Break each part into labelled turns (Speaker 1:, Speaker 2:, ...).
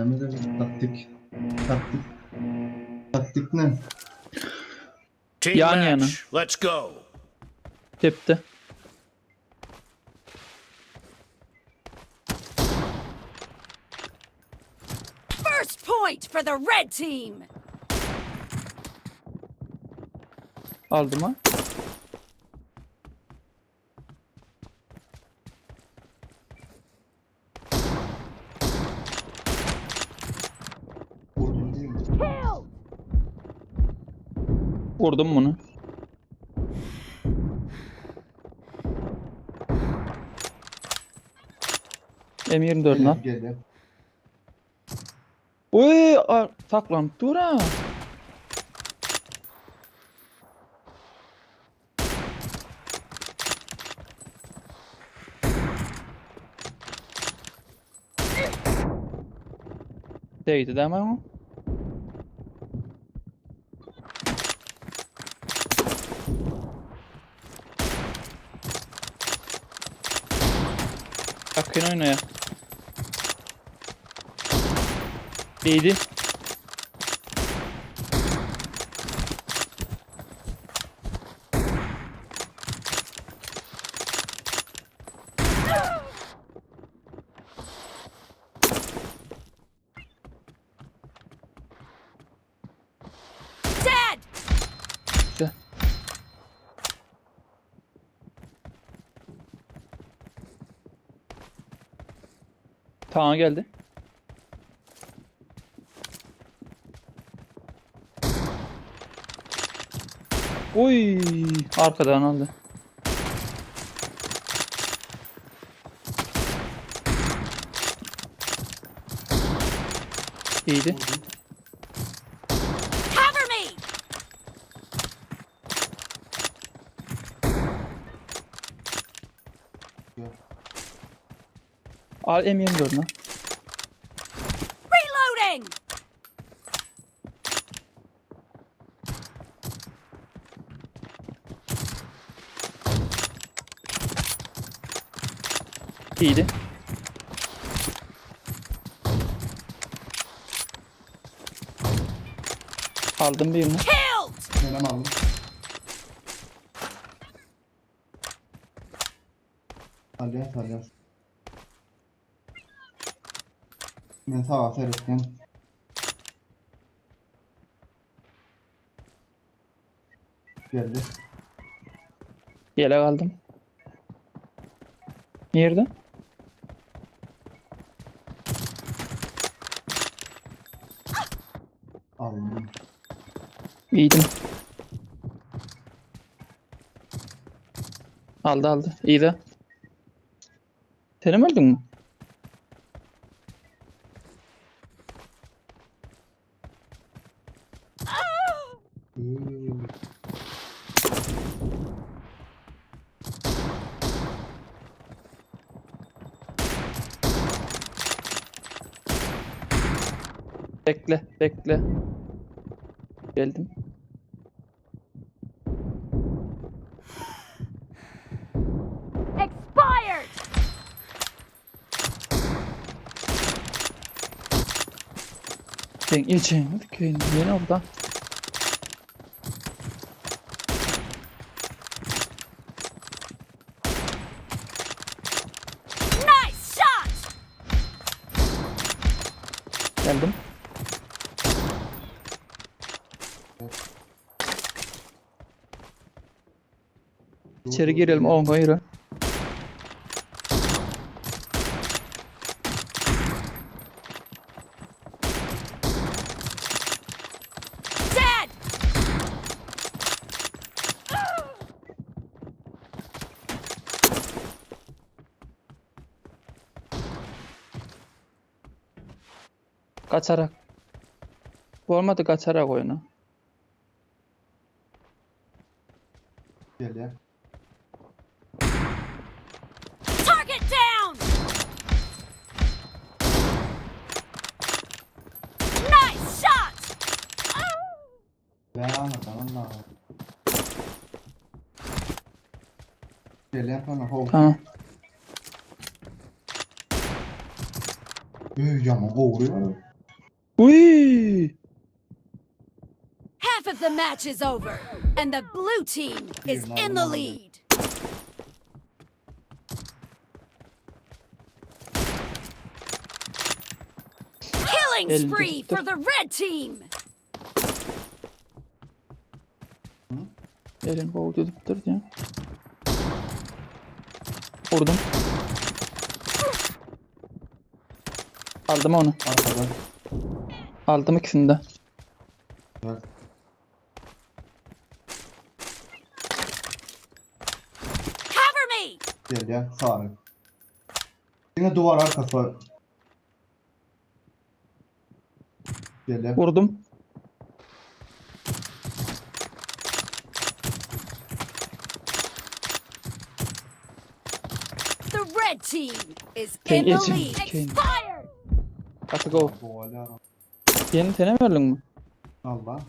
Speaker 1: önemli de taktik. Taktik. Taktik ne?
Speaker 2: Team
Speaker 3: Yan yana.
Speaker 2: match. Let's go.
Speaker 3: Tepte.
Speaker 4: First point for the red team.
Speaker 3: Aldım ha.
Speaker 1: Vurdun değil mi?
Speaker 4: Kill.
Speaker 3: Vurdum bunu. M24 lan.
Speaker 1: Gel.
Speaker 3: Uy, taklan dur ha. Değdi değil mi o? Bakın oynaya. İyiydi.
Speaker 4: Dead.
Speaker 3: Güzel. Tamam geldi. Oy, arkadan aldı. İyiydi.
Speaker 4: Cover me.
Speaker 3: Al M24 lan.
Speaker 4: Reloading.
Speaker 3: İyiydi. Aldım birini.
Speaker 4: Killed.
Speaker 1: Hemen aldım. Alyans. Ben sağa seyretken. Geldi.
Speaker 3: Yelek aldım. Nerede?
Speaker 1: Aldım.
Speaker 3: İyiydim. Aldı. İyi de. Seni mi öldün mü? Bekle. Geldim.
Speaker 4: Expired.
Speaker 3: Ben geçeyim. Köyün yeni orada.
Speaker 4: Nice shot.
Speaker 3: Geldim. İçeri girelim. Oğlum yürü.
Speaker 4: Dead.
Speaker 3: Kaçarak. Bu olmadı, kaçarak oyna.
Speaker 1: Gel ya.
Speaker 4: Target down. Nice shot.
Speaker 1: Ben anlatamam da. Gel ya sana hov.
Speaker 3: Tamam.
Speaker 1: Yama vuruyor.
Speaker 3: Uy!
Speaker 4: Half of the match is over, and the blue team is in the lead. Killing
Speaker 3: Elinde
Speaker 4: spree
Speaker 3: tuttu.
Speaker 4: for the red team.
Speaker 3: Elin boğdu tutturdu ya. Vurdum. Aldım onu.
Speaker 1: Arkadan.
Speaker 3: Aldım ikisini de.
Speaker 1: Evet.
Speaker 4: Cover me.
Speaker 1: Gel ya. Sağ. Yine duvar arkası. Gel ya.
Speaker 3: Vurdum.
Speaker 4: The red team is
Speaker 3: Kane,
Speaker 4: in the
Speaker 3: Kane,
Speaker 4: lead.
Speaker 3: Kane.
Speaker 4: Expired.
Speaker 3: Hadi go.
Speaker 1: Bu hala ara.
Speaker 3: Yeni sene mi verdin mi?
Speaker 1: Allah.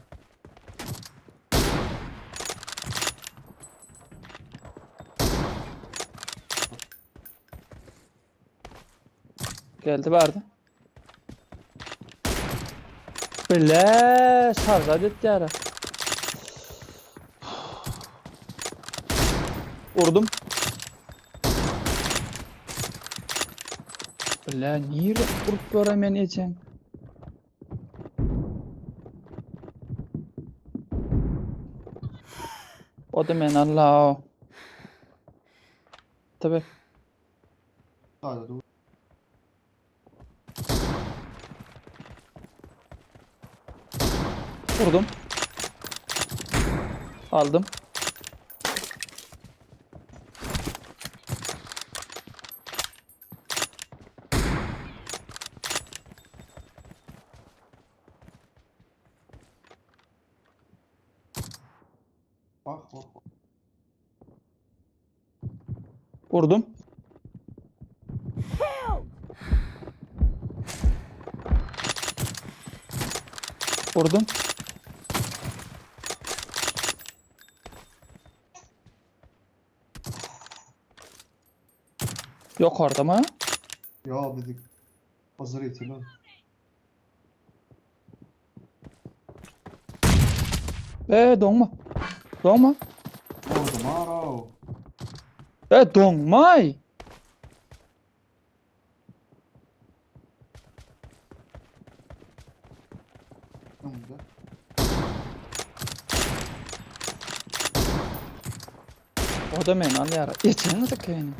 Speaker 3: Geldi verdi. Böyle şarj etti ara. Vurdum. Böyle niye vurup göremeyeceksin? O da men Allah. Tabii.
Speaker 1: Sadece duvar.
Speaker 3: Vurdum. Aldım.
Speaker 1: Bak bak bak.
Speaker 3: Vurdum. Vurdum. Yok orada mı?
Speaker 1: Ya dedik. Hazır itiyor.
Speaker 3: Donma. Donma.
Speaker 1: Vurdum ara.
Speaker 3: Donmay.
Speaker 1: Şimdi.
Speaker 3: O da men al yara. Geçen de kayın.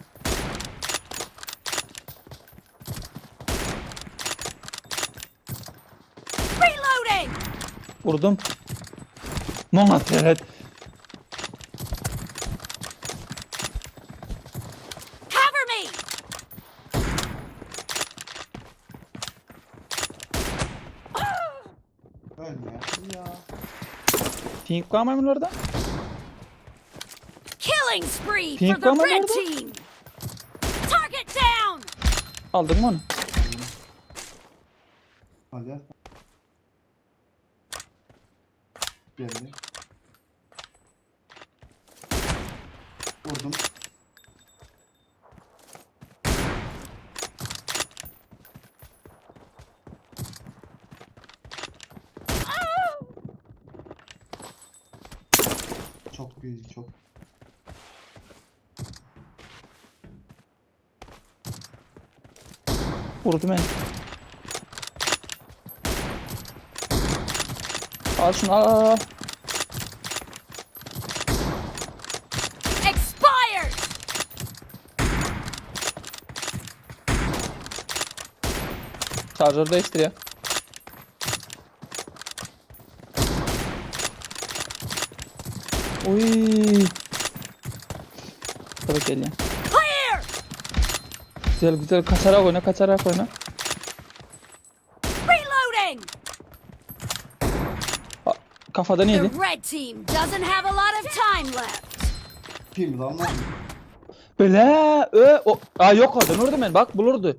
Speaker 4: Reloading.
Speaker 3: Vurdum. Mama teret.
Speaker 4: Cover me.
Speaker 1: Ölme ya.
Speaker 3: Pink var mı orada?
Speaker 4: Killing spree
Speaker 3: Pink
Speaker 4: for the
Speaker 3: var mı
Speaker 4: red
Speaker 3: orada?
Speaker 4: team. Target down.
Speaker 3: Aldın mı onu?
Speaker 1: Hadi. Geldi. Vurdum. Çok iyi, çok.
Speaker 3: Vurdum ben. Al şunu al.
Speaker 4: Expired.
Speaker 3: Şarjör değiştir ya. Uy. Tabii gel ya.
Speaker 4: Clear.
Speaker 3: Güzel güzel kaçarak oyna kaçarak oyna.
Speaker 4: Reloading.
Speaker 3: Kafadan
Speaker 4: The
Speaker 3: yedi.
Speaker 4: red team doesn't have a lot of time left.
Speaker 1: Kim lan lan?
Speaker 3: Böyle o yok orada Nurdu ben bak bulurdu.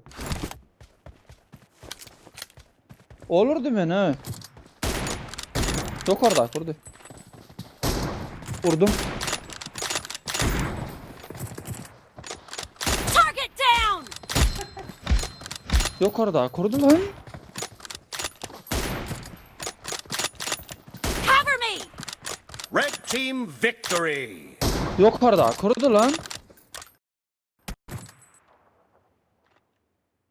Speaker 3: Olurdu ben ha. Yok orada kurdu. Vurdum.
Speaker 4: Target down.
Speaker 3: Yok orada kurdu lan.
Speaker 2: team victory.
Speaker 3: Yok orada. Kurudu lan.